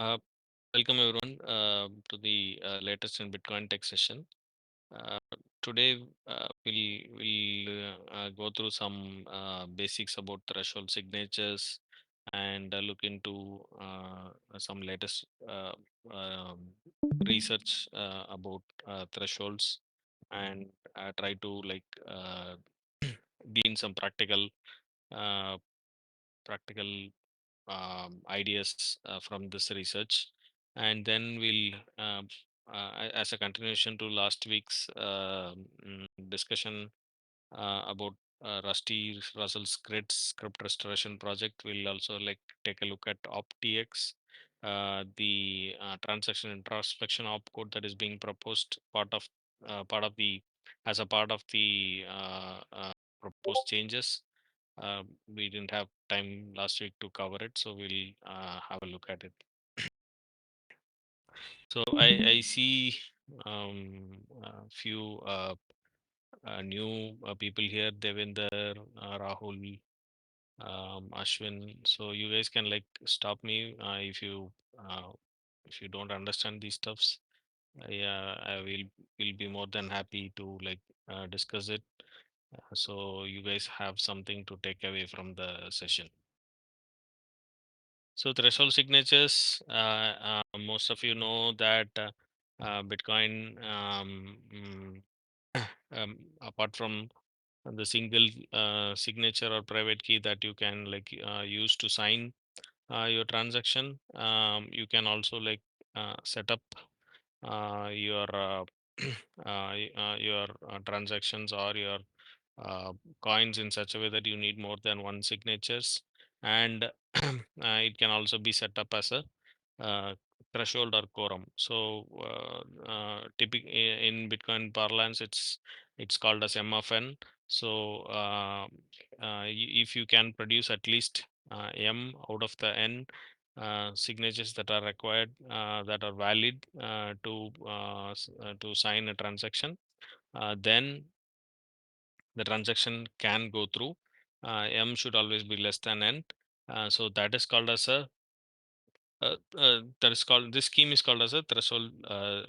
Uh, Welcome everyone to the latest in Bitcoin tech session. Uh, Today we'll go through some basics about threshold signatures and look into some latest um, research about thresholds and try to glean some uh, practical ideas from this research, and then we'll as a continuation to last week's discussion about Rusty Russell's great script restoration project. We'll also take a look at Optech, the transaction introspection opcode that is being proposed, part of the as a part of the proposed changes. We didn't have time last week to cover it, so we'll have a look at it. So I see few new people here: Devinder, Rahul, Ashwin. So you guys can stop me if you don't understand these stuffs. Yeah, I will be more than happy to discuss it. So you guys have something to take away from the session. So threshold signatures, most of you know that Bitcoin, apart from the single signature or private key that you can use to sign your transaction, you can also set up your your transactions or your uh, coins in such a way that you need more than one signatures, and it can also be set up as a threshold or quorum. So in Bitcoin parlance, it's called as MFN. So if you can produce at least M out of the N signatures that are required, that are valid to sign a transaction, then the transaction can go through. M should always be less than N. So that is called as a that is called this scheme is called as a threshold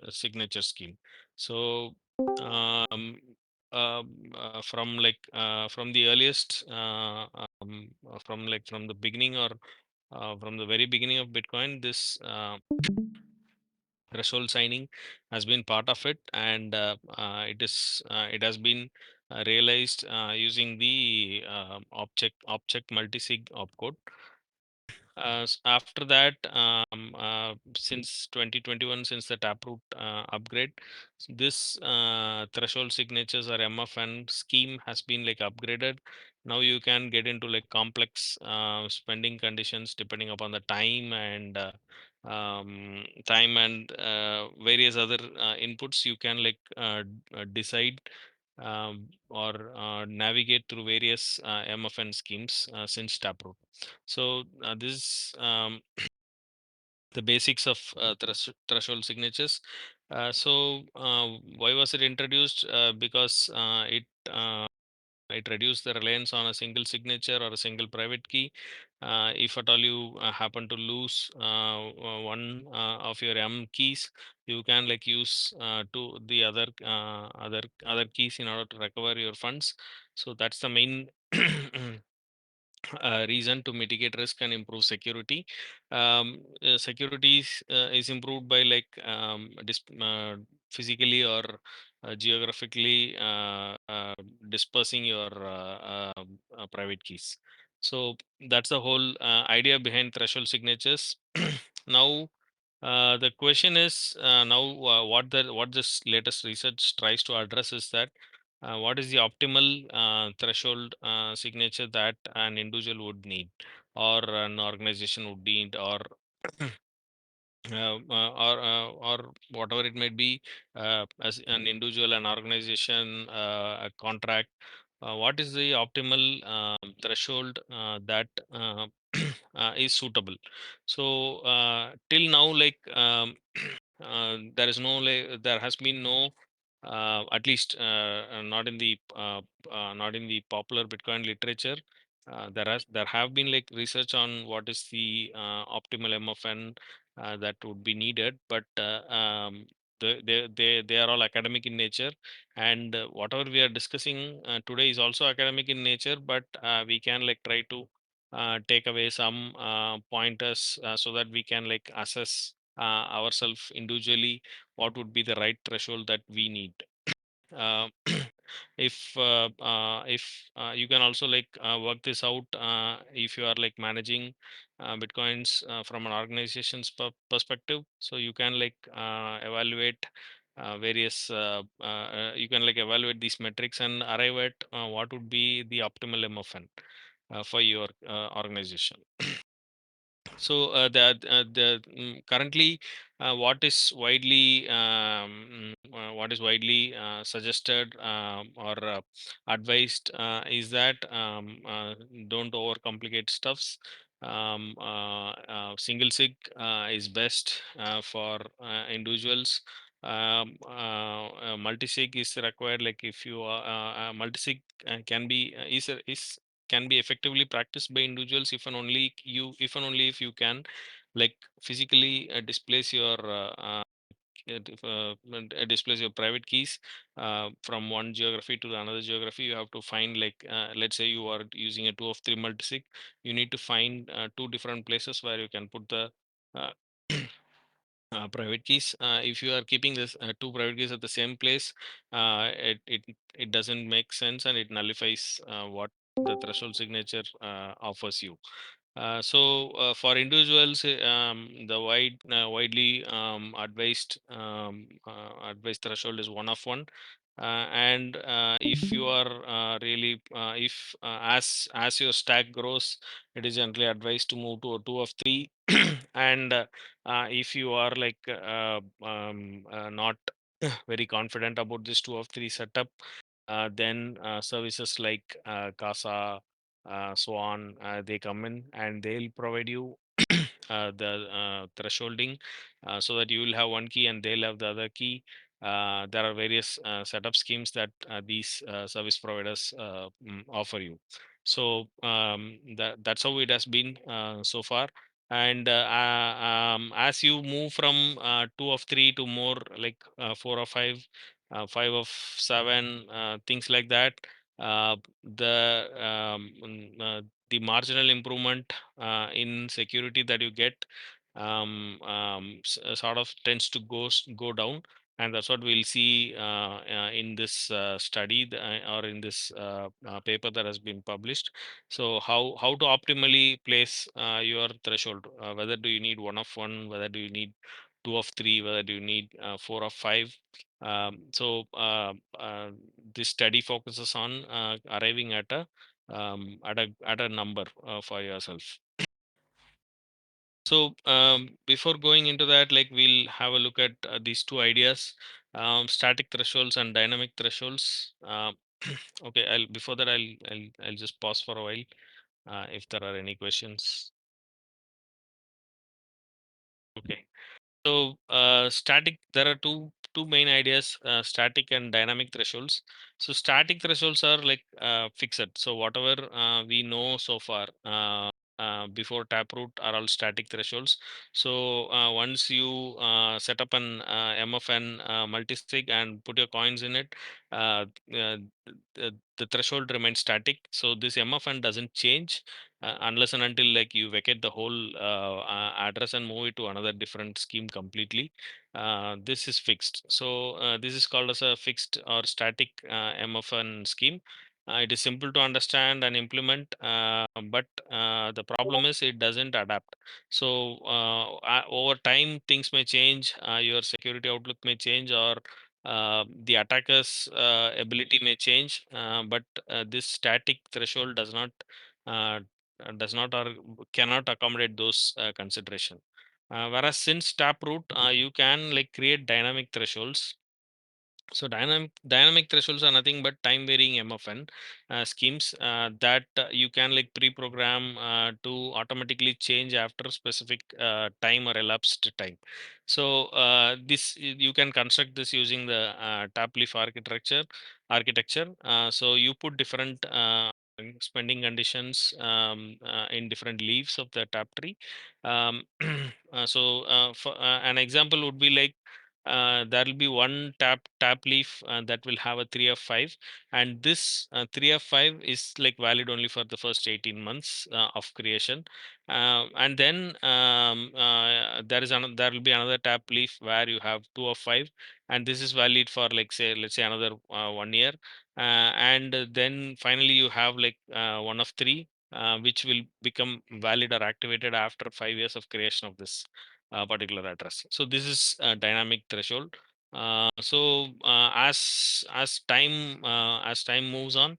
signature scheme. So um, from the earliest from the beginning, or from the very beginning of Bitcoin, this threshold signing has been part of it, and it has been realized using the object multisig opcode. After that, since 2021, since the Taproot upgrade, this threshold signatures or MFN scheme has been upgraded. Now you can get into complex spending conditions depending upon the time and various other inputs. You can decide or navigate through various MFN schemes since Taproot. So this is the basics of threshold signatures. Why was it introduced? Because it reduced the reliance on a single signature or a single private key. If at all you happen to lose one of your M keys, you can use to the other keys in order to recover your funds. So that's the main reason to mitigate risk and improve security. Security is improved by physically or geographically dispersing your private keys. So that's the whole idea behind threshold signatures. Now the question is, now what this latest research tries to address is that what is the optimal threshold signature that an individual would need, or an organization would need, or whatever it might be, as an individual, an organization, a contract. What is the optimal threshold that is suitable? So till now, there has been no, at least not in the not in the popular Bitcoin literature. There have been research on what is the optimal MFN that would be needed, but they are all academic in nature, and whatever we are discussing today is also academic in nature, but we can like try to take away some pointers so that we can like assess ourselves individually what would be the right threshold that we need. uh, if you can also like work this out if you are like managing bitcoins from an organization's perspective, so you can like evaluate various you can like evaluate these metrics and arrive at what would be the optimal MFN for your organization. So currently what is widely suggested or advised is that don't overcomplicate stuffs. Single sig is best for individuals. Multi-sig is required. Like if you are multi-sig can be is can be effectively practiced by individuals if and only if you can like physically displace your displace your private keys from one geography to another geography. You have to find like let's say you are using a 2 of 3 multisig, you need to find two different places where you can put the uh, private keys. If you are keeping this two private keys at the same place, it doesn't make sense, and it nullifies what the threshold signature offers you. For individuals, the widely advised threshold is 1 of 1. And if you are really if as your stack grows, it is generally advised to move to a 2 of 3. And if you are like not very confident about this 2 of 3 setup, then services like Casa, so on, they come in and they'll provide you the thresholding so that you will have one key and they'll have the other key. There are various setup schemes that these service providers offer you. So that's how it has been so far. And as you move from 2 of 3 to more like 4 of 5, 5 of 7, things like that, uh, the the marginal improvement in security that you get sort of tends to go down, and that's what we'll see in this study or in this paper that has been published. So how to optimally place your threshold, whether do you need 1 of 1, whether do you need 2 of 3, whether do you need 4 of 5. This study focuses on arriving at a number for yourself. So before going into that, like we'll have a look at these two ideas, static thresholds and dynamic thresholds. Okay, I'll before that I'll just pause for a while if there are any questions. Okay. So there are two main ideas, static and dynamic thresholds. So static thresholds are like fixed. So whatever we know so far before Taproot are all static thresholds. So once you set up an MFN multisig and put your coins in it, the threshold remains static. So this MFN doesn't change unless and until like you vacate the whole address and move it to another different scheme completely. This is fixed. So this is called as a fixed or static MFN scheme. It is simple to understand and implement, but the problem is it doesn't adapt. So over time, things may change. Your security outlook may change, or the attacker's ability may change. But this static threshold uh, does not or cannot accommodate those consideration. Whereas since Taproot, you can like create dynamic thresholds. So dynamic thresholds are nothing but time varying MFN schemes that you can like pre-program to automatically change after specific time or elapsed time. So this you can construct this using the tap leaf architecture. So you put different spending conditions in different leaves of the tap tree. Um, for an example would be like there will be one tap leaf that will have a 3 of 5, and this 3 of 5 is like valid only for the first 18 months of creation. And then there will be another tap leaf where you have 2 of 5, and this is valid for like say let's say another 1 year. And then finally you have like 1 of 3, which will become valid or activated after 5 years of creation of this particular address. So this is a dynamic threshold. As time moves on,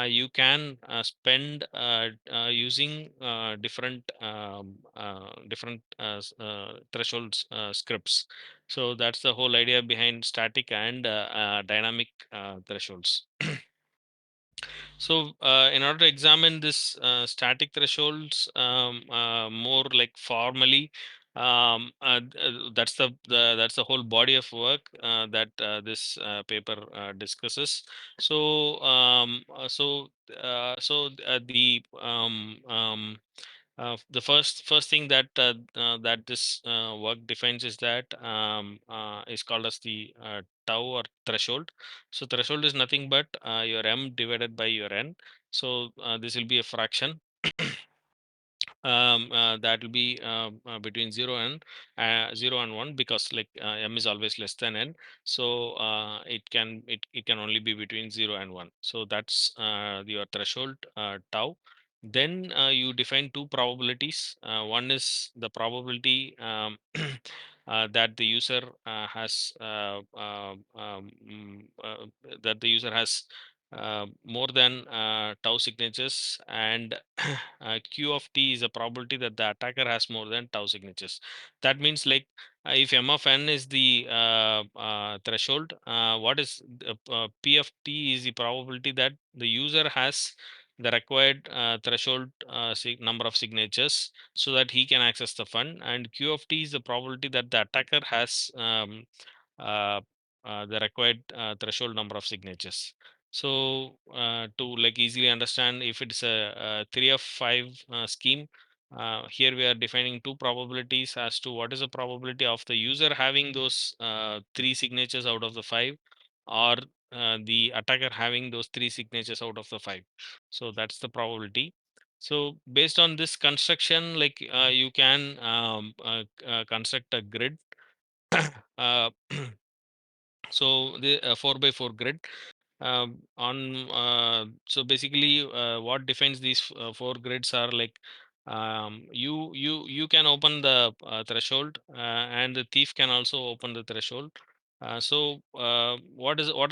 you can spend using different thresholds scripts. So that's the whole idea behind static and dynamic thresholds. So, in order to examine this static thresholds more like formally, that's the whole body of work that this paper discusses. So, the first thing that this work defines is that is called as the tau or threshold. So threshold is nothing but your m divided by your n. So this will be a fraction that will be between 0 and 1, because like m is always less than n. So it can only be between 0 and 1. So that's your threshold tau. Then you define two probabilities. One is the probability that the user has that the user has more than tau signatures, and q of t is a probability that the attacker has more than tau signatures. That means like if m of n is the threshold, what is p of t is the probability that the user has the required threshold number of signatures so that he can access the fund, and q of t is the probability that the attacker has uh, the required threshold number of signatures. So to like easily understand, if it's a 3 of 5 scheme, here we are defining two probabilities as to what is the probability of the user having those 3 signatures out of the 5, or the attacker having those 3 signatures out of the 5. So that's the probability. So based on this construction, like you can construct a grid. uh, so the 4 by 4 grid on so basically what defines these four grids are like you can open the threshold, and the thief can also open the threshold. What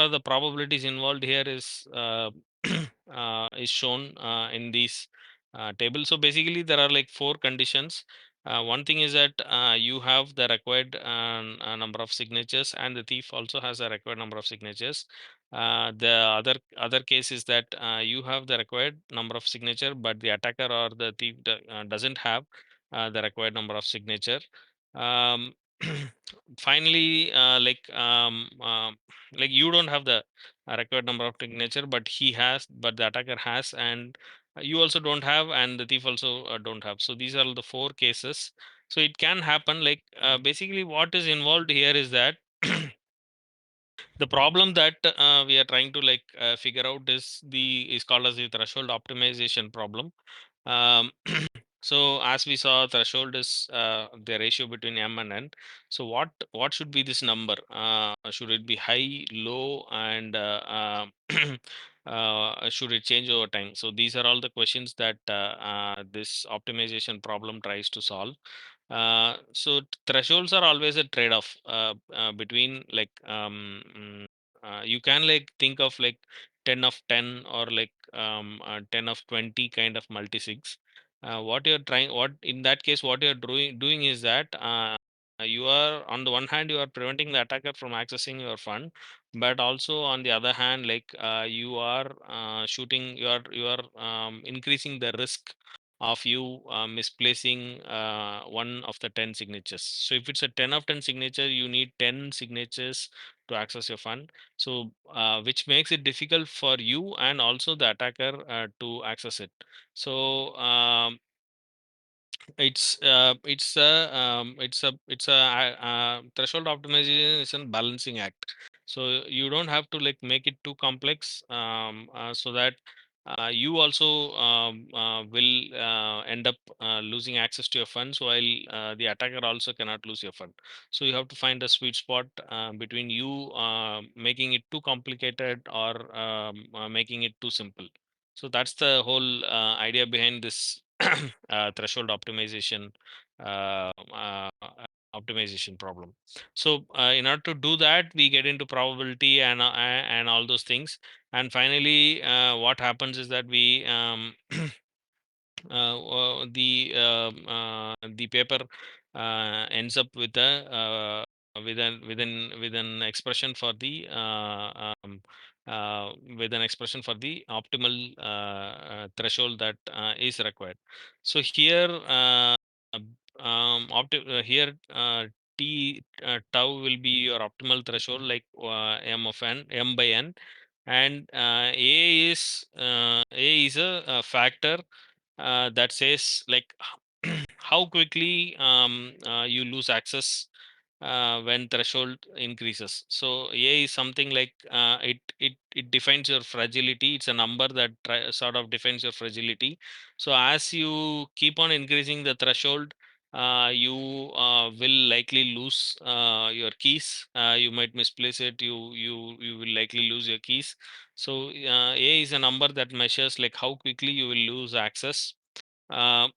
are the probabilities involved here is shown in these table. So basically there are like four conditions. One thing is that you have the required number of signatures, and the thief also has a required number of signatures. The other case is that you have the required number of signature, but the attacker or the thief doesn't have the required number of signature. Um, finally, like you don't have the required number of signature, but he has, but the attacker has, and you also don't have, and the thief also don't have. So these are the four cases. So it can happen like basically what is involved here is that the problem that we are trying to like figure out is called as the threshold optimization problem. um, so as we saw, threshold is the ratio between m and n. So what should be this number? Should it be high, low, and should it change over time? So these are all the questions that this optimization problem tries to solve. Thresholds are always a trade-off between like you can like think of like 10 of 10 or like 10 of 20 kind of multisigs. What in that case what you're doing is that you are, on the one hand, you are preventing the attacker from accessing your fund, but also on the other hand, like you are shooting you are increasing the risk of you misplacing one of the 10 signatures. So if it's a 10 of 10 signature, you need 10 signatures to access your fund. So which makes it difficult for you and also the attacker to access it. So it's a threshold optimization is a balancing act. So you don't have to like make it too complex, so that you also will end up losing access to your funds, while the attacker also cannot lose your fund. So you have to find a sweet spot between you making it too complicated or making it too simple. So that's the whole idea behind this threshold uh, uh, optimization problem. So in order to do that, we get into probability and all those things. And finally, what happens is that we the paper ends up with a with an expression for the with an expression for the optimal threshold that is required. So here here tau will be your optimal threshold, like m of n, m by n, and a is a factor that says like how quickly you lose access when threshold increases. So A is something like it defines your fragility. It's a number that sort of defines your fragility. So as you keep on increasing the threshold, you will likely lose your keys. You might misplace it. You will likely lose your keys. So A is a number that measures like how quickly you will lose access. Uh,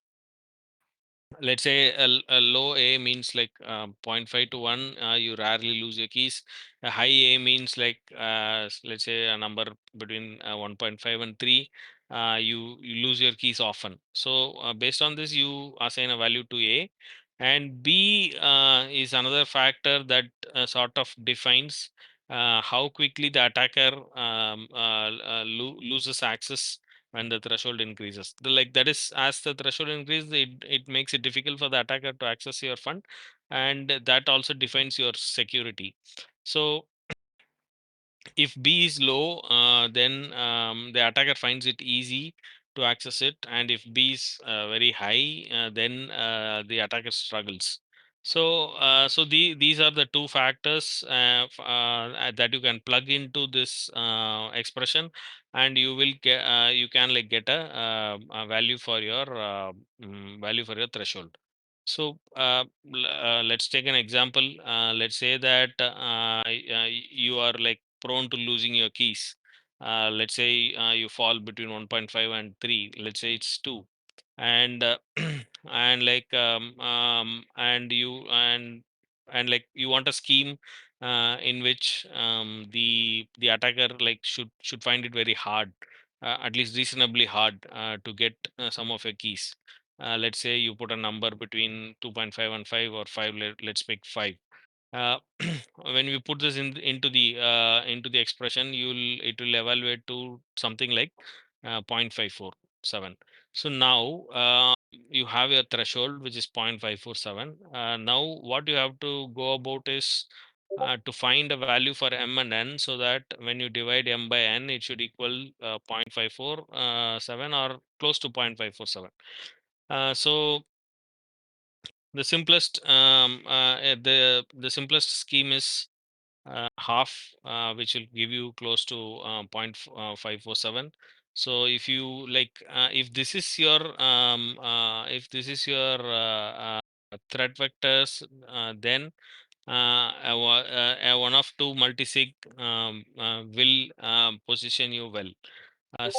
let's say a low A means like zero point 0.5 to 1, you rarely lose your keys. A high A means like let's say a number between 1.5 and 3, you lose your keys often. So based on this, you assign a value to A. And B is another factor that sort of defines how quickly the attacker loses access when the threshold increases. Like that is, as the threshold increases, it makes it difficult for the attacker to access your fund, and that also defines your security. So if B is low, then the attacker finds it easy to access it, and if B is very high, then the attacker struggles. So, these are the two factors that you can plug into this expression, and you can like get a value for your value for your threshold. So let's take an example. Let's say that you are like prone to losing your keys. Let's say you fall between 1.5 and 3. Let's say it's 2, and and like and like you want a scheme in which the attacker like should find it very hard, at least reasonably hard, to get some of your keys. Let's say you put a number between 2.5 and 5, or 5, let's make 5. uh, when we put this into the expression, it will evaluate to something like 0.547. So now you have your threshold, which is 0.547. Now what you have to go about is to find a value for m and n, so that when you divide m by n, it should equal 0.547 or close to 0.547. So the simplest scheme is half, which will give you close to 0.547. So if you like, if this is your threat vectors, then a one of two multisig will position you well.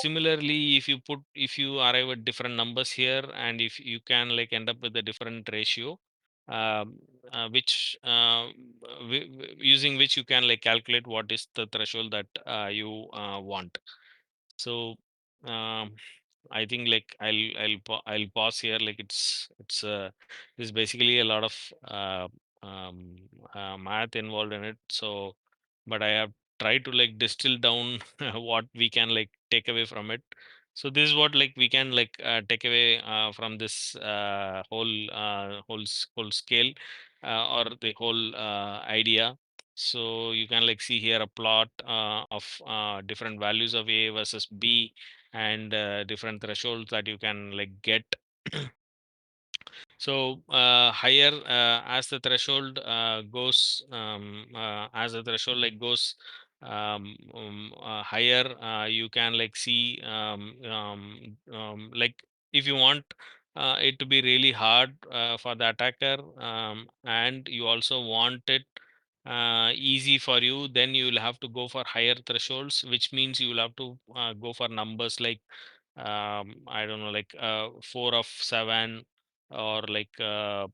Similarly, if you arrive at different numbers here, and if you can like end up with a different ratio, which using which you can like calculate what is the threshold that you want. So um, I think like I'll pause here. Like there's basically a lot of math involved in it. So, but I have tried to like distill down what we can like take away from it. So this is what like we can like take away from this whole scale, or the whole idea. So you can like see here a plot of different values of A versus B, and different thresholds that you can like get. So higher, as the threshold goes, as the threshold like goes higher, you can like see like if you want it to be really hard for the attacker, and you also want it easy for you, then you will have to go for higher thresholds, which means you will have to go for numbers like I don't know, like 4 of 7, or like 8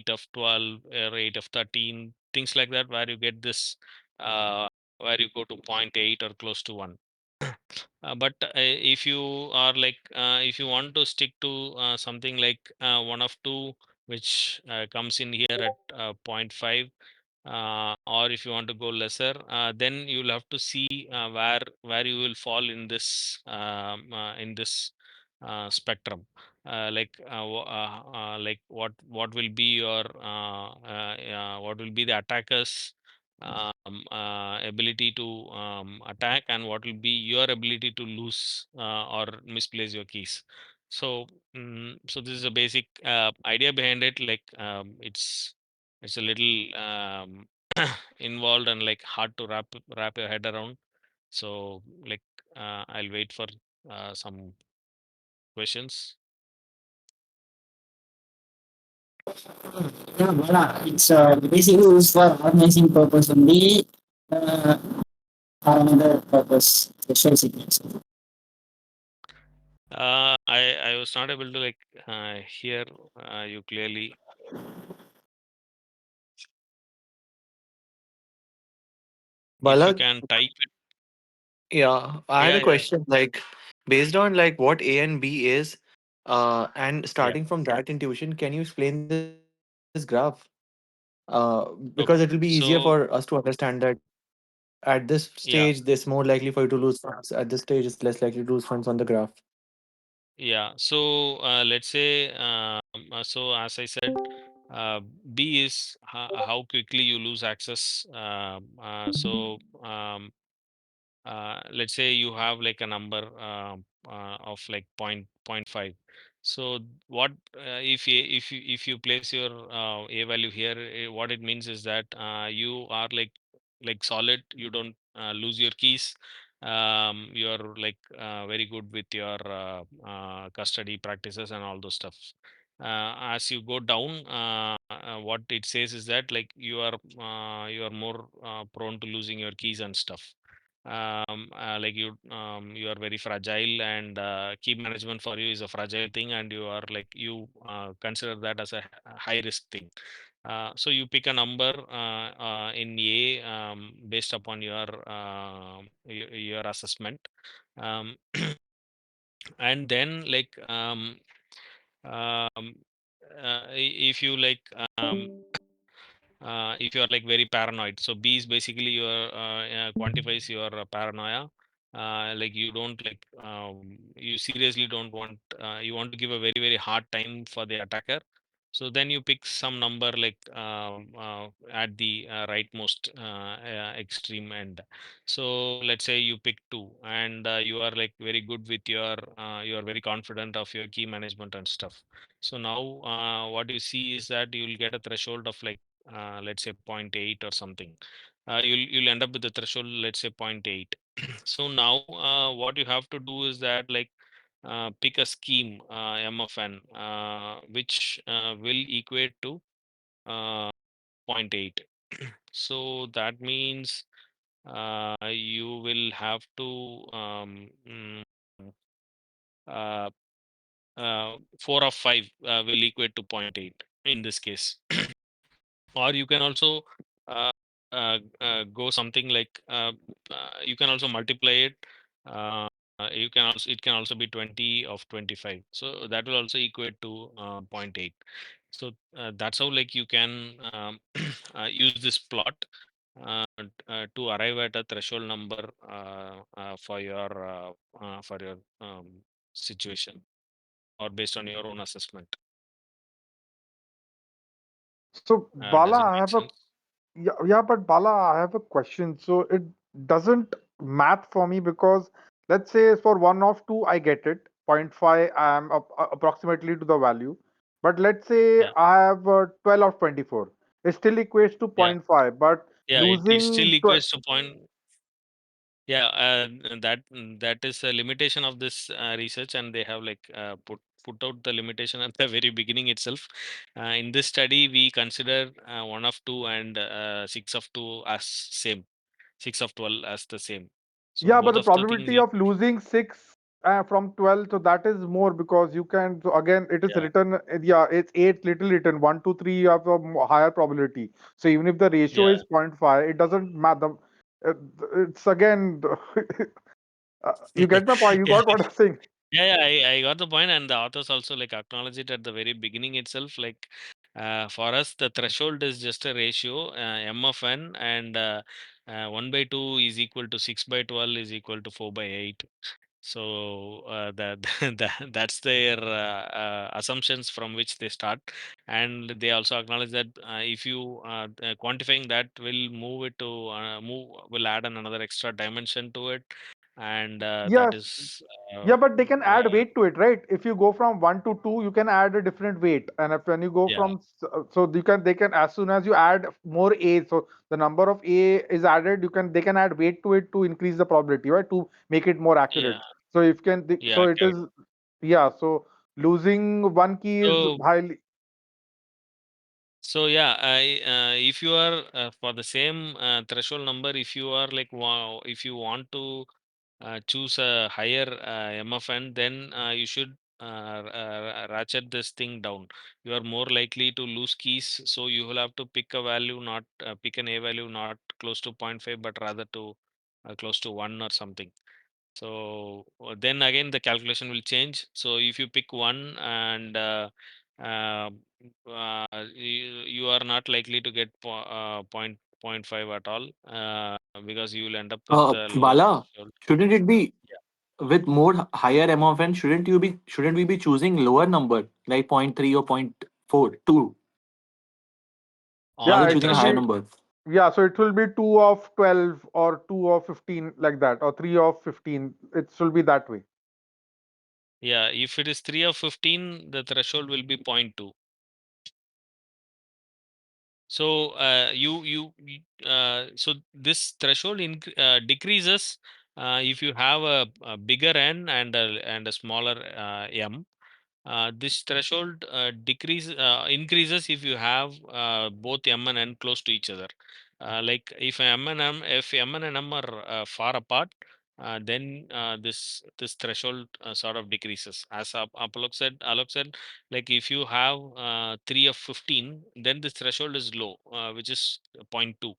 of 12, or 8 of 13, things like that, where you get this where you go to point 0.8 or close to 1. But if you are like if you want to stick to something like 1 of 2, which comes in here at point 0.5, or if you want to go lesser, then you'll have to see where you will fall in this spectrum. Like what will be your what will be the attacker's ability to attack, and what will be your ability to lose or misplace your keys. So so this is a basic idea behind it. Like it's a little involved and like hard to wrap your head around. So like I'll wait for some questions. Yeah, voila. It's basically used for organizing purpose only, uh, or another purpose, special signals. I was not able to like hear you clearly. If you Balak, can type it. yeah, I had Yeah, a yeah, question. Like, based on like what A and B is, and yeah. starting from that intuition, can you explain this graph? Because it will be easier for Okay. us to understand So that at this stage, there's yeah, more likely for you to lose funds. At this stage, it's less likely to lose funds on the graph. yeah. So let's say so as I said, uh, B is how quickly you lose access. Let's say you have like a number of like point 0.5. So what if you place your a value here, what it means is that you are like solid, you don't lose your keys. You're like very good with your custody practices and all those stuff. As you go down, what it says is that like you are more prone to losing your keys and stuff. Like you are very fragile, and key management for you is a fragile thing, and you are like you consider that as a high risk thing. So you pick a number in A based upon your assessment. um, and then like um, if you like if you are like very paranoid, so B is basically your quantifies your paranoia. Like you don't like you seriously don't want you want to give a very very hard time for the attacker. So then you pick some number like at the rightmost extreme end. So let's say you pick 2, and you are like very good with your you are very confident of your key management and stuff. So now what you see is that you will get a threshold of like let's say point 0.8 or something. You'll end up with the threshold, let's say point 0.8. So now what you have to do is that like pick a scheme m of n which will equate to uh, point 0.8. So that means you will have to uh, 4 of 5 will equate to point 0.8 in this case. Or you can also go something like you can also multiply it. uh, you can also it can also be 20 of 25, so that will also equate to point 0.8. So that's how like you can use this plot to arrive at a threshold number for your situation, or based on your own So, does Bala, it I make have a sense? Yeah, but Bala, I have a question. So it doesn't math for me because let's say for one of two, I get it. Point 0.5, I am approximately to the value. But let's say Yeah, I have 12 of 24. It still equates to yeah, point 0.5, but yeah. It still losing 12. equates to point. Yeah, that is a limitation of this research, and they have like put out the limitation at the very beginning itself. In this study, we consider one of two and six of two as same, 6 of 12 as the same. So Yeah, but both the of the things probability we of losing 6 from 12, so that is more because you can. So again, it is yeah written, yeah, it's 8 little written. 1, 2, 3, you have a higher probability. So even if the ratio yeah is point 0.5, it doesn't matter. Uh, it's again, you get my point. You yeah. got what I'm saying. Yeah, I got the point, and the authors also like acknowledge it at the very beginning itself. Like for us, the threshold is just a ratio, m of n, and 1/2 is equal to 6/12 is equal to 4/8. So that, that's their assumptions from which they start, and they also acknowledge that if you quantifying that will move it to move will add another extra dimension to it, and that Yes. is Yeah, but they can uh, add weight to it, right? If you go from 1 to 2, you can add a different weight. And if when you go yeah, from, so you can, they can, as soon as you add more A, so the number of A is added, they can add weight to it to increase the probability, right? To make it more yeah, accurate. So if so yeah, it correct. is, yeah, so losing one key is So highly, so yeah, if you are for the same threshold number, if you are like wow, if you want to choose a higher MFN, then you should ratchet this thing down. You are more likely to lose keys, so you will have to pick a value, not pick an A value, not close to point 0.5, but rather to close to 1 or something. So then again, the calculation will change. So if you pick one and uh, you are not likely to get point 0.5 at all because you will end up with the lowest Bala, threshold. shouldn't it be Yeah. with more higher MFN? Shouldn't we be choosing lower number like point 0.3 or point 0.42 yeah, rather On than the it choosing a will higher be, threshold. number? yeah, so it will be 2 of 12 or 2 of 15 like that, or 3 of 15. It will be that way. Yeah, if it is 3 of 15, the threshold will be zero point 0.2. So so this threshold decreases if you have a bigger n and a smaller m. This threshold increases if you have both m and n close to each other. Like if m and m are far apart, then this threshold sort of decreases. As Alok said, like if you have 3 of 15, then this threshold is low, which is zero point 0.2.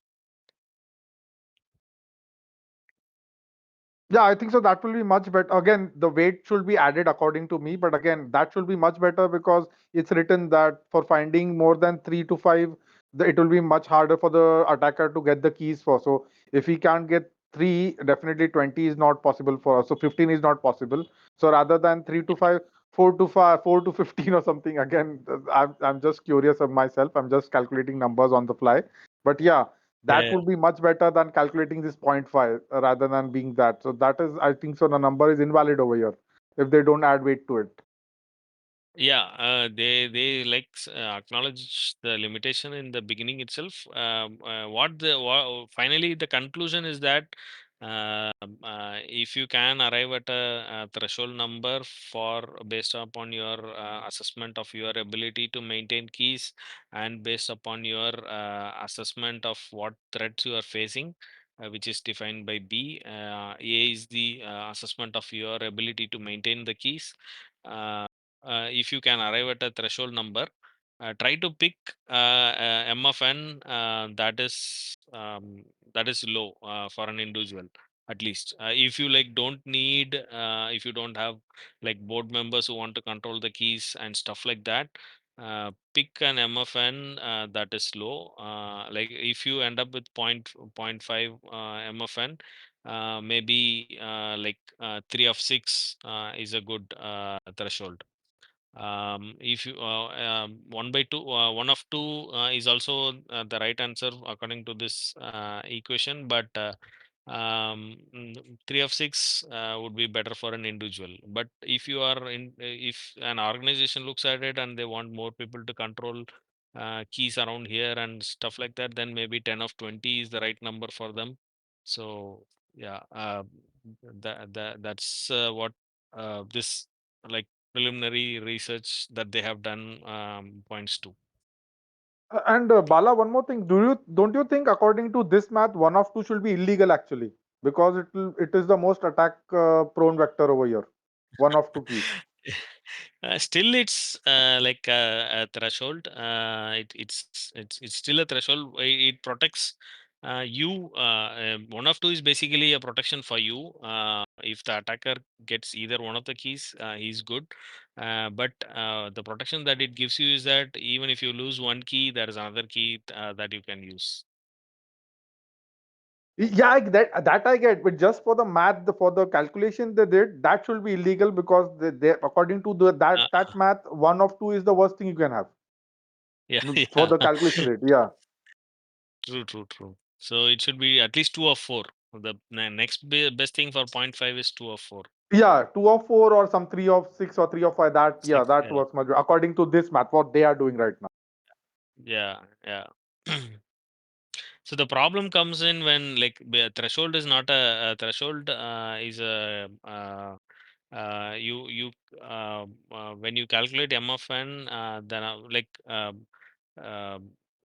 Yeah, I think so. That will be much better. Again, the weight should be added according to me, but again, that should be much better because it's written that for finding more than 3 to 5, it will be much harder for the attacker to get the keys for. So if he can't get three, definitely 20 is not possible for us. So 15 is not possible. So rather than 3 to 5, 4 to 5, 4 to 15 or something. Again, I'm just curious of myself. I'm just calculating numbers on the fly. But yeah, that Yeah. would be much better than calculating this point 0.5 rather than being that. So that is, I think so, the number is invalid over here if they don't add weight to it. Yeah, they like acknowledge the limitation in the beginning itself. Finally the conclusion is that if you can arrive at a threshold number for based upon your assessment of your ability to maintain keys and based upon your assessment of what threats you are facing, which is defined by B. A is the assessment of your ability to maintain the keys. If you can arrive at a threshold number, try to pick m of n that is low for an individual, at least if you like don't need if you don't have like board members who want to control the keys and stuff like that, pick an m of n that is low. Like if you end up with point 5 m of n, maybe like 3 of 6 is a good threshold. If you 1/2, 1 of 2 is also the right answer according to this equation, but 3 of 6 would be better for an individual. But if you are in, if an organization looks at it and they want more people to control keys around here and stuff like that, then maybe 10 of 20 is the right number for them. So yeah, that's what this like preliminary research that they have done points to. And Bala, one more thing. Don't you think, according to this math, one of two should be illegal actually, because it is the most attack prone vector over here. One of two keys. Still, it's like a threshold. It's still a threshold. It protects you. 1 of 2 is basically a protection for you. If the attacker gets either one of the keys, he's good. But the protection that it gives you is that even if you lose one key, there is another key that you can use. Yeah, that I get, but just for the math, for the calculation they did, that should be illegal because they according to that Uh, math, one of two is the worst thing you can have yeah, for yeah. the calculation rate. Yeah, True, true, true. So it should be at least 2 of 4. The next best thing for 0.5 is 2 of 4. yeah, 2 of 4 or some 3 of 6 or 3 of 5. That, yeah, 6. that Yeah, works much better according to this math. What they are doing right now. yeah, yeah. So the problem comes in when like threshold is not a threshold is a you when you calculate m of n then like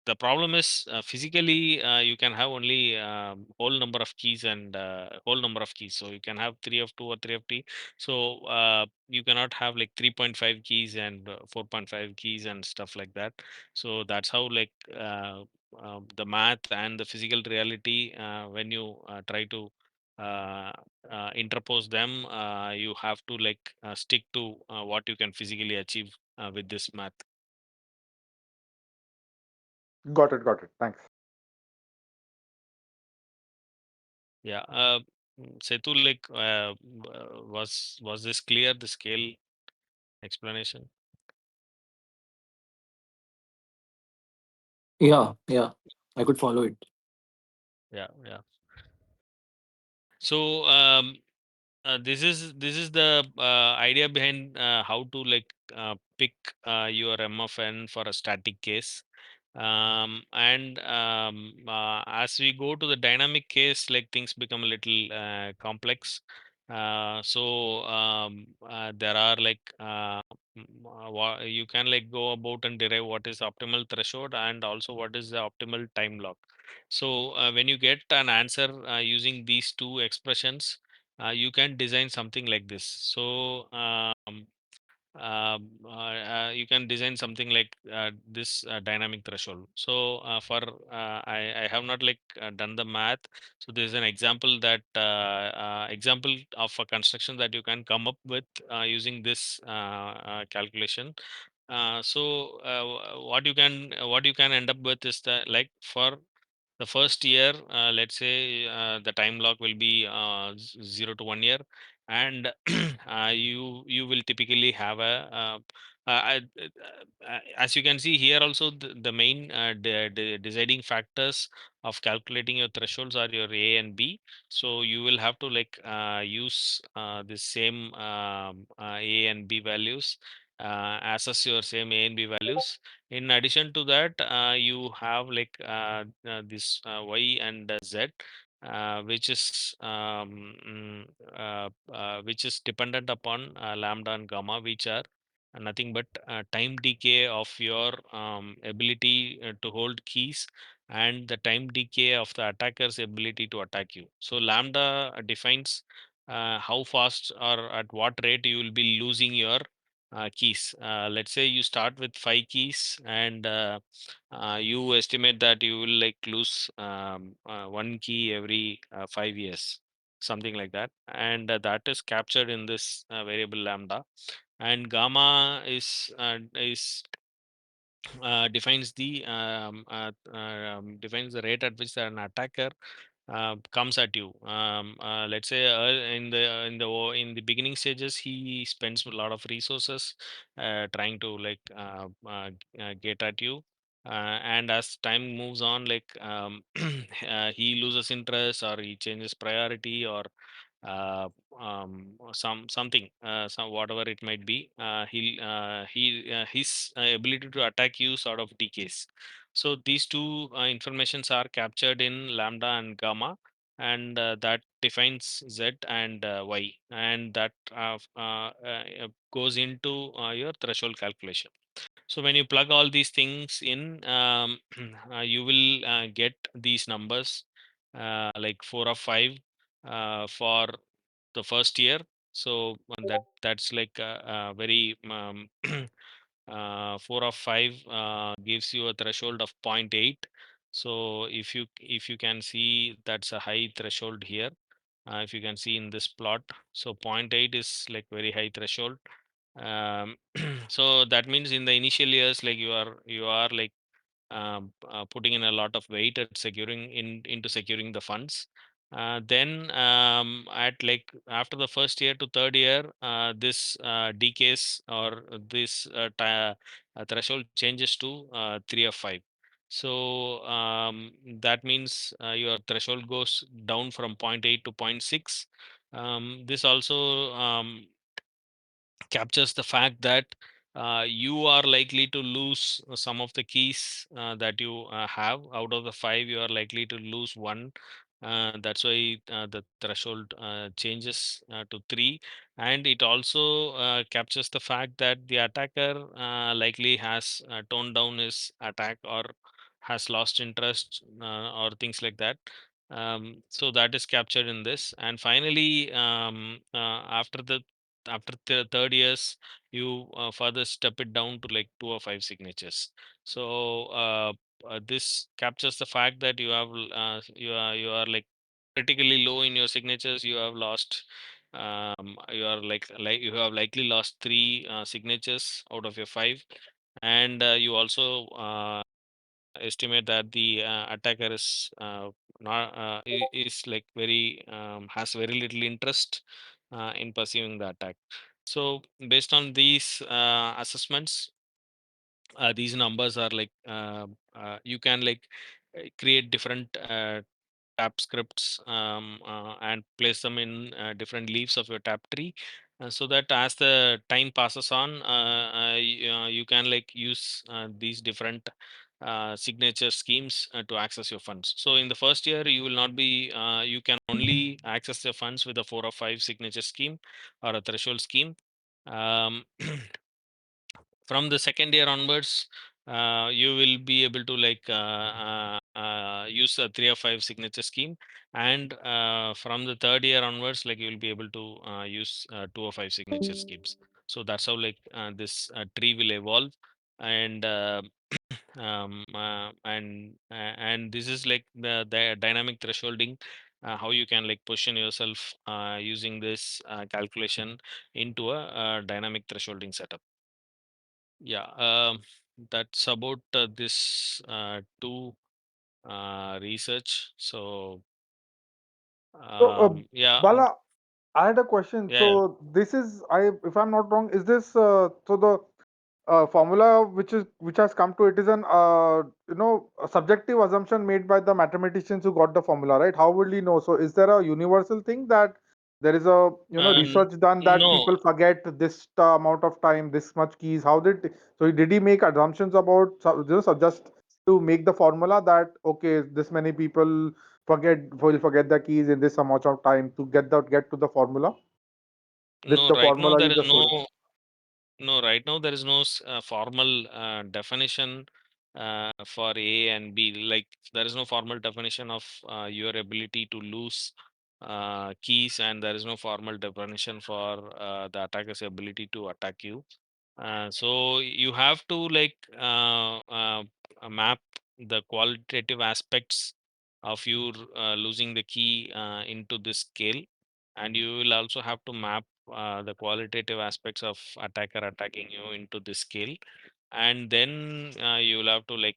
the problem is physically you can have only whole number of keys and whole number of keys, so you can have 3 of 2 or 3 of 3. So you cannot have like 3.5 keys and 4.5 keys and stuff like that. So that's how like the math and the physical reality when you try to uh, interpose them, you have to like stick to what you can physically achieve with this math. Got it. Got it. Thanks. Yeah. Setu, like, was this clear? The scale explanation? Yeah, I could follow it. Yeah, yeah. So this is the idea behind how to like pick your M of n for a static case. And as we go to the dynamic case, like things become a little complex. There are like you can like go about and derive what is optimal threshold and also what is the optimal time lock. So when you get an answer using these two expressions, you can design something like this. So you can design something like this dynamic threshold. So I have not like done the math. So there is an example that example of a construction that you can come up with using this calculation. What you can end up with is that like for the first year, let's say the time lock will be 0 to 1 year, and you will typically have as you can see here also the main deciding factors of calculating your thresholds are your A and B. So you will have to like use the same A and B values, assess your same A and B values. In addition to that, you have like this Y and Z, which is dependent upon lambda and gamma, which are nothing but time decay of your ability to hold keys and the time decay of the attacker's ability to attack you. So lambda defines how fast or at what rate you will be losing your keys. Let's say you start with 5 keys and you estimate that you will like lose one key every 5 years, something like that, and that is captured in this variable lambda. And gamma is defines the rate at which an attacker comes at you. Let's say in the beginning stages, he spends a lot of resources trying to get at you. And as time moves on, he loses interest, or he changes priority, or uh, something, some whatever it might be, his ability to attack you sort of decays. So these two informations are captured in lambda and gamma, and that defines z and y, and that goes into your threshold calculation. So when you plug all these things in, you will get these numbers, like 4 of 5 for the first year. So that's like very 4 of 5 gives you a threshold of 0.8. So if you can see, that's a high threshold here. If you can see in this plot, so 0.8 is like very high threshold. um, so that means in the initial years, like you are like putting in a lot of weight at securing into securing the funds. Then at like after the first year to third year, this decays, or this threshold changes to 3 of 5. So that means your threshold goes down from 0.8 to 0.6. This also captures the fact that you are likely to lose some of the keys that you have. Out of the 5, you are likely to lose one. That's why the threshold changes to 3. And it also captures the fact that the attacker likely has toned down his attack, or has lost interest, or things like that. So that is captured in this. And finally, after the third years, you further step it down to like 2 or 5 signatures. So this captures the fact that you are like critically low in your signatures. You have lost, you are like you have likely lost 3 signatures out of your 5. And you also estimate that the attacker is like very has very little interest in pursuing the attack. So based on these assessments, these numbers are like you can like create different tap scripts, and place them in different leaves of your tap tree, so that as the time passes on, you can like use these different signature schemes to access your funds. So in the first year, you will not be you can only access the funds with a 4 of 5 signature scheme, or a threshold scheme. um, from the second year onwards, you will be able to use a 3 of 5 signature scheme. And from the third year onwards, like you will be able to use 2 of 5 signature schemes. So that's how this tree will evolve. And and this is like the dynamic thresholding, how you can like position yourself using this calculation into a dynamic thresholding setup. Yeah, that's about this two research. So So, yeah, Bala, I had a question. yeah, yeah. So this is, if I'm not wrong, is this so the formula which has come to it is an a subjective assumption made by the mathematicians who got the formula, right? How will he know? So is there a universal thing that there is a research done that No, people forget this amount of time, this much keys? How did so did he make assumptions about just to make the formula that okay, this many people will forget the keys in this amount of time to get to the formula with no. the Right now formula there you is just told? no. Right now there is no formal definition for A and B. Like there is no formal definition of your ability to lose keys, and there is no formal definition for the attacker's ability to attack you. So you have to map the qualitative aspects of you losing the key into this scale, and you will also have to map the qualitative aspects of attacker attacking you into this scale. And then you will have to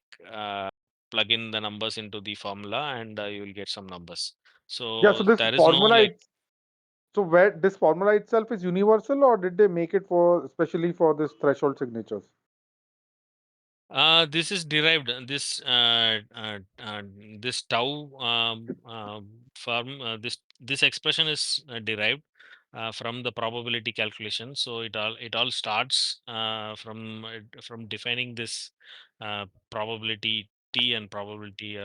plug in the numbers into the formula, and you will get some numbers. Yeah, So so this there is no formula, like so where this formula itself is universal, or did they make it for especially for this threshold signatures? this is derived. This tau form. This expression is derived from the probability calculation. So it all starts from defining this probability T and probability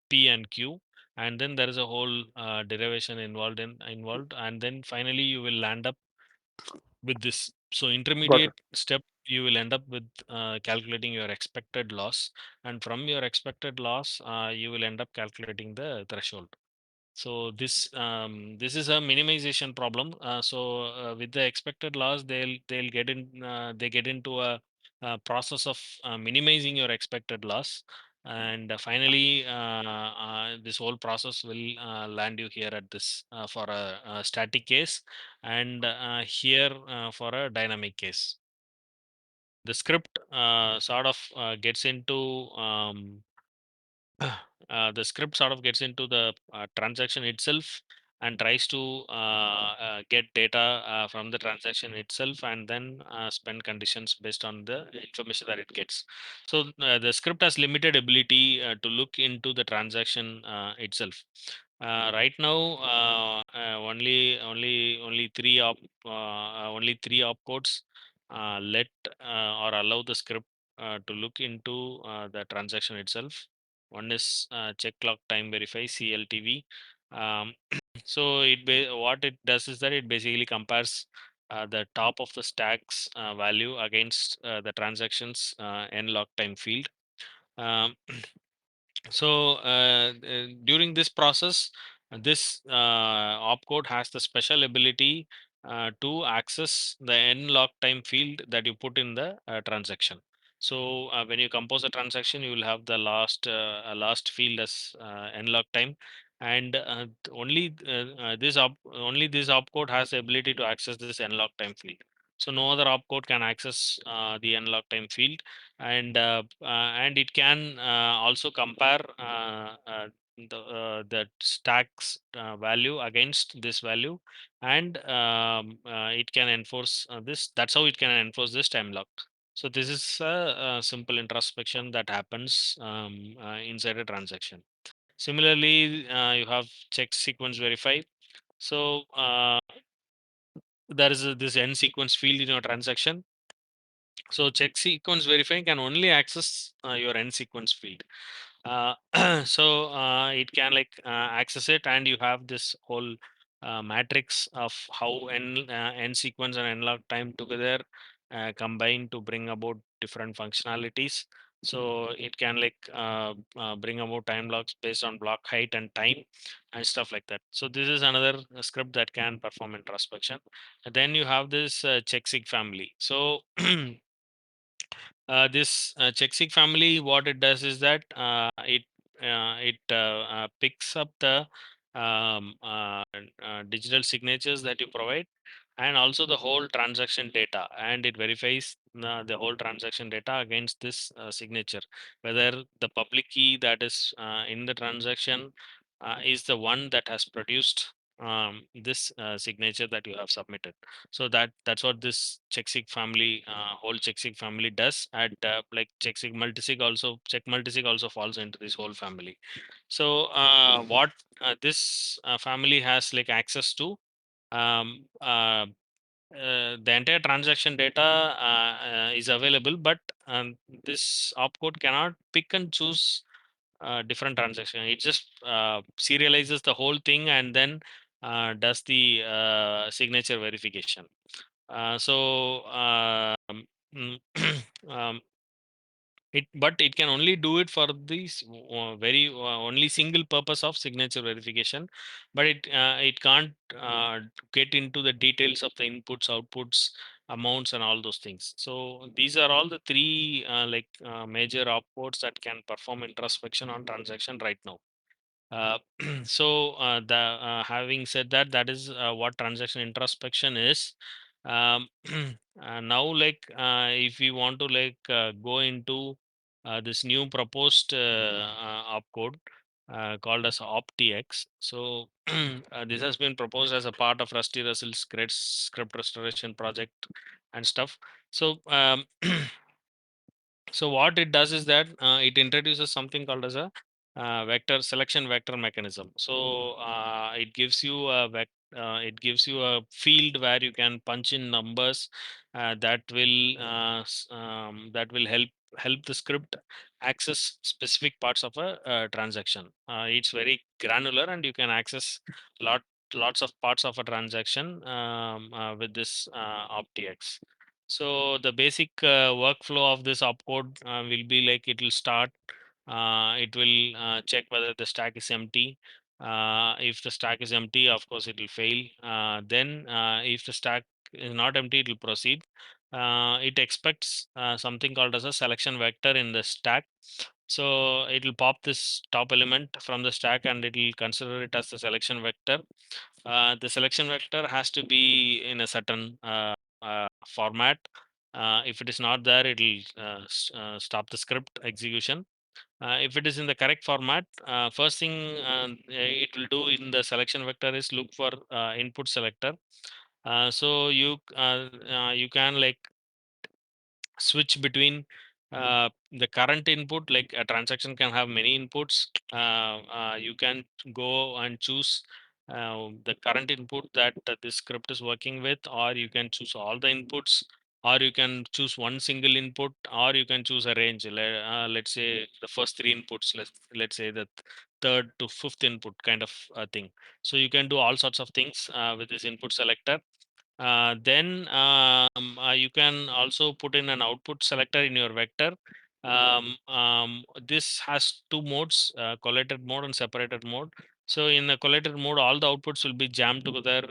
P and Q, and then there is a whole derivation involved, and then finally you will land up with this. So Got it. intermediate step, you will end up with calculating your expected loss, and from your expected loss, you will end up calculating the threshold. So this is a minimization problem. So with the expected loss, they get into a process of minimizing your expected loss, and finally this whole process will land you here at this for a static case, and here for a dynamic case. The script sort of gets into the script sort of gets into the transaction itself and tries to get data from the transaction itself, and then spend conditions based on the information that it gets. So the script has limited ability to look into the transaction itself. Right now, only three opcodes let or allow the script to look into the transaction itself. One is check clock time verify CLTV. Um, so what it does is that it basically compares the top of the stacks value against the transactions n log time field. Um, so during this process, this opcode has the special ability to access the n log time field that you put in the transaction. So when you compose a transaction, you will have the last field as n log time, and only this opcode has the ability to access this n log time field. So no other opcode can access the n log time field, and it can also compare the stacks value against this value, and it can enforce this. That's how it can enforce this time lock. So this is a simple introspection that happens inside a transaction. Similarly, you have check sequence verify. So there is this n sequence field in your transaction. So check sequence verifying can only access your n sequence field. Uh, so it can access it, and you have this whole matrix of how n sequence and n log time together combine to bring about different functionalities. So it can bring about time locks based on block height and time and stuff like that. So this is another script that can perform introspection. And then you have this checksig family. So this checksig family, what it does is that it picks up the digital signatures that you provide, and also the whole transaction data, and it verifies the whole transaction data against this signature, whether the public key that is in the transaction is the one that has produced this signature that you have submitted. So that's what this checksig family whole checksig family does. At like checksig multisig also, check multisig also falls into this whole family. So what this family has access to, um, uh, the entire transaction data is available, but this opcode cannot pick and choose different transaction. It just serializes the whole thing, and then does the signature verification. Mm, um, but it can only do it for this very only single purpose of signature verification, but it can't get into the details of the inputs, outputs, amounts, and all those things. So these are all the three major opcodes that can perform introspection on transaction right now. uh, the having said that, that is what transaction introspection is. um, Now if we want to go into this new proposed opcode, called as OptiX. So this has been proposed as a part of Rusty Russell's great script restoration project and stuff. So so what it does is that it introduces something called as a vector selection vector mechanism. So it gives you a field where you can punch in numbers that will help the script access specific parts of a transaction. It's very granular, and you can access lots of parts of a transaction with this OptiX. So the basic workflow of this opcode will be like it will start. It will check whether the stack is empty. If the stack is empty, of course, it will fail. Then, if the stack is not empty, it will proceed. It expects something called as a selection vector in the stack. So it will pop this top element from the stack, and it will consider it as the selection vector. The selection vector has to be in a certain format. If it is not there, it will stop the script execution. If it is in the correct format, first thing it will do in the selection vector is look for input selector. So you can like switch between the current input. Like a transaction can have many inputs. You can go and choose the current input that this script is working with, or you can choose all the inputs, or you can choose one single input, or you can choose a range. Let's say the first three inputs, let's say the third to fifth input kind of thing. So you can do all sorts of things with this input selector. Then you can also put in an output selector in your vector. This has two modes, collated mode and separated mode. So in the collated mode, all the outputs will be jammed together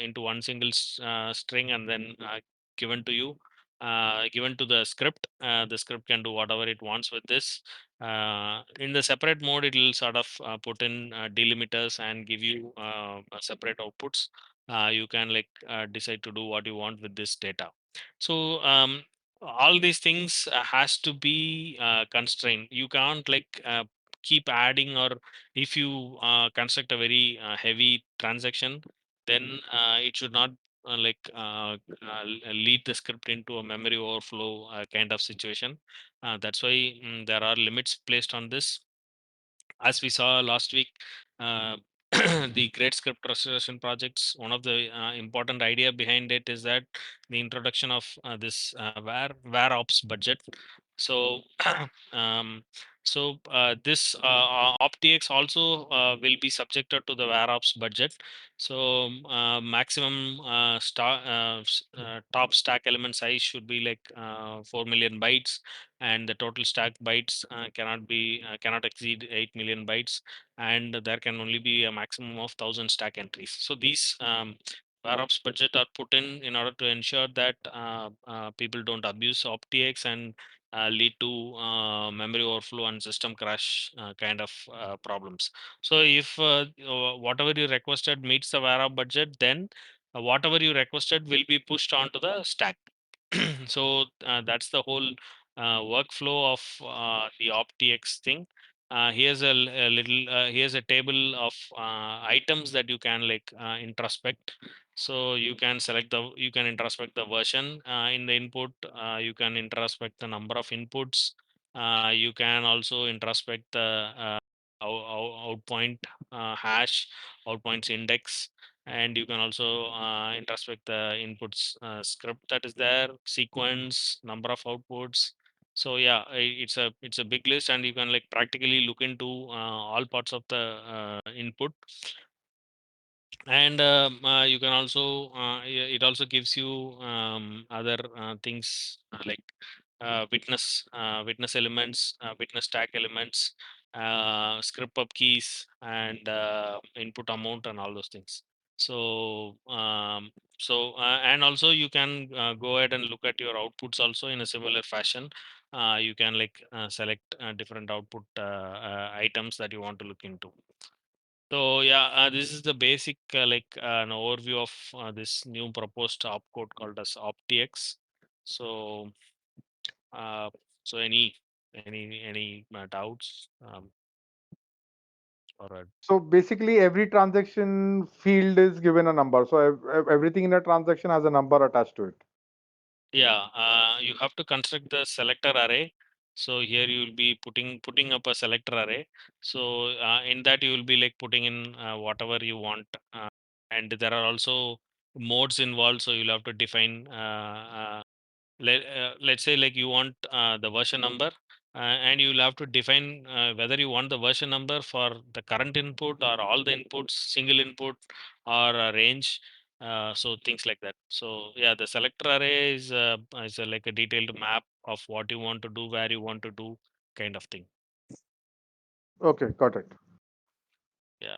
into one single string, and then given to you, given to the script. The script can do whatever it wants with this. In the separate mode, it will sort of put in delimiters and give you separate outputs. You can like decide to do what you want with this data. So all these things has to be constrained. You can't like keep adding, or if you construct a very heavy transaction, then it should not lead the script into a memory overflow kind of situation. That's why there are limits placed on this. As we saw last week, uh, the great script restoration projects, one of the important idea behind it is that the introduction of this where ops budget. So um, this optx also will be subjected to the where ops budget. So maximum top stack element size should be like 4 million bytes, and the total stack bytes cannot exceed 8 million bytes, and there can only be a maximum of 1000 stack entries. So these ops budget are put in order to ensure that people don't abuse optx and lead to memory overflow and system crash kind of problems. So if whatever you requested meets the where budget, then whatever you requested will be pushed onto the stack. So that's the whole workflow of the OptiX thing. Here's a table of items that you can like introspect. So you can introspect the version in the input. You can introspect the number of inputs. You can also introspect the out point hash, out points index, and you can also introspect the inputs script that is there, sequence, number of outputs. So yeah, it's a big list, and you can like practically look into all parts of the input. And you can also it also gives you other things like witness elements, witness tag elements, script pub keys, and input amount, and all those things. So and also you can go ahead and look at your outputs also in a similar fashion. You can like select different output items that you want to look into. So yeah, this is the basic an overview of this new proposed opcode called as OptiX. So uh, so any doubts? forward. So basically, every transaction field is given a number. So everything in a transaction has a number attached to it. Yeah, you have to construct the selector array. So here you will be putting up a selector array. So in that you will be like putting in whatever you want, and there are also modes involved. So you'll have to define. Let's say like you want the version number, and you'll have to define whether you want the version number for the current input or all the inputs, single input or a range. So things like that. So yeah, the selector array is like a detailed map of what you want to do, where you want to do, kind of thing. Okay, got it. Yeah.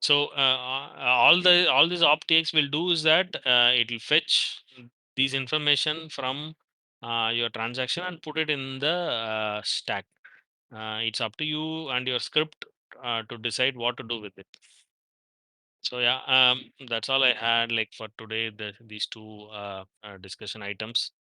So all these optics will do is that it will fetch these information from your transaction and put it in the stack. It's up to you and your script to decide what to do with it. So yeah, that's all I had like for today. These two discussion items.